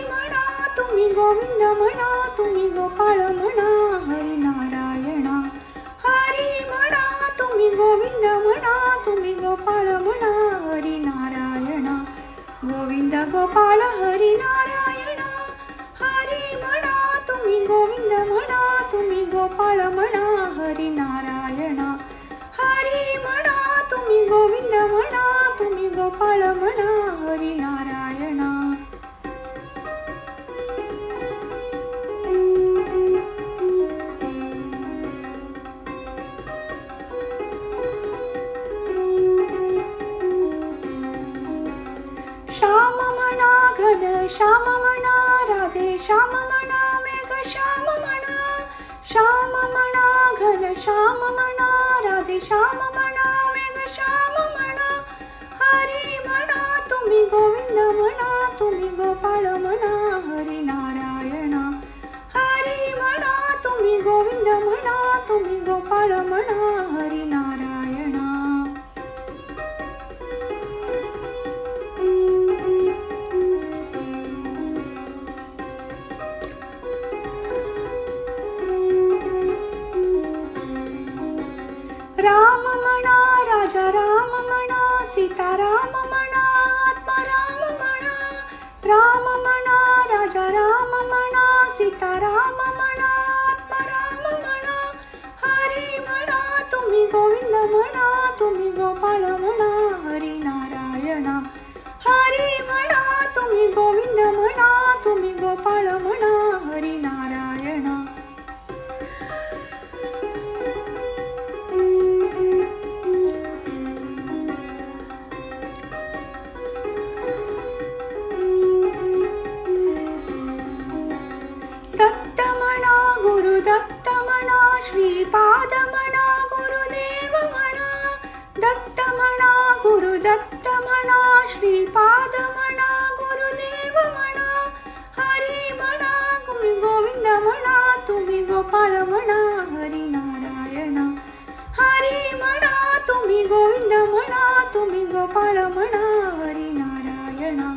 म्हणा तुम्ही गोविंद म्हणा तुम्ही गोपाळ म्हणा हरी नारायणा. हरी म्हणा तुम्ही गोविंद म्हणा तुम्ही गोपाळ म्हणा हरी नारायणा. गोविंद गोपाळ हरी नारायणा. हरी म्हणा तुम्ही गोविंद म्हणा तुम्ही गोपाळ म्हणा हरी नारायणा. हरी म्हणा तुम्ही गोविंद म्हणा तुम्ही गोपाळ म्हणा हरी नारायणा. श्याम म्हणा घन श्याम म्हणा राधे श्याम म्हणा मेघ श्याम म्हणा. श्याम म्हणा घन श्याम म्हणा राधे श्याम म्हणा मेघ श्याम म्हणा. हरी म्हणा तुम्ही गोविंद म्हणा तुम्ही गोपाळ म्हणा हरी नारायणा. हरी म्हणा तुम्ही गोविंद म्हणा तुम्ही गोपाळ म्हणा हरी नारायणा. राम म्हणा राजा राम म्हणा सीताराम म्हणा आत्माराम म्हणा. राम म्हणा राजा राम म्हणा सीताराम म्हणा आत्माराम म्हणा. हरी म्हणा तुम्ही गोविंद म्हणा तुम्ही गोपाळ म्हणा हरी नारायणा. हरी म्हणा तुम्ही गोविंद म्हणा तुम्ही गोपाळ म्हणा हरी नारायणा. दत्त म्हणा गुरुदत्त म्हणा श्रीपाद म्हणा गुरुदेव म्हणा. दत्त म्हणा गुरुदत्त म्हणा श्रीपाद म्हणा गुरुदेव म्हणा. हरी म्हणा तुम्ही गोविंद म्हणा तुम्ही गोपाळ म्हणा हरी नारायणा. हरी म्हणा तुम्ही गोविंद म्हणा तुम्ही गोपाळ म्हणा हरी नारायणा.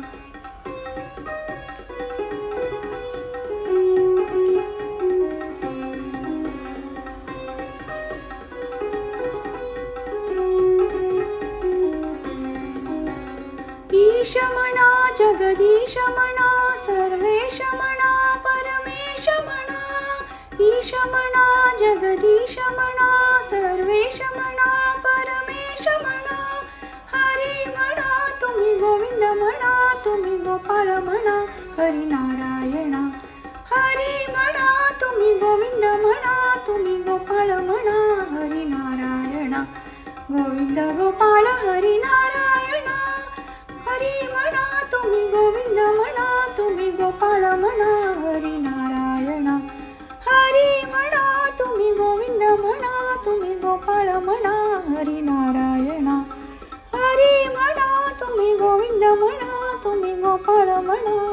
ईश म्हणा जगदीश म्हणा सर्वेश म्हणा परमेश म्हणा. ईश म्हणा जगदीश म्हणा सर्वेश म्हणा परमेश म्हणा. हरी म्हणा तुम्ही गोविंद म्हणा तुम्ही गोपाळ म्हणा हरी नारायणा. हरी म्हणा तुम्ही गोविंद म्हणा तुम्ही गोपाळ म्हणा हरी नारायणा. गोविंद गोपाळ हरी नारायणा. हरी म्हणा तुम्ही गोविंद म्हणा तुम्ही गोपाळ म्हणा हरी नारायणा. हरी म्हणा तुम्ही गोविंद म्हणा तुम्ही गोपाळ म्हणा हरी नारायणा. हरी म्हणा तुम्ही गोविंद म्हणा तुम्ही गोपाळ म्हणा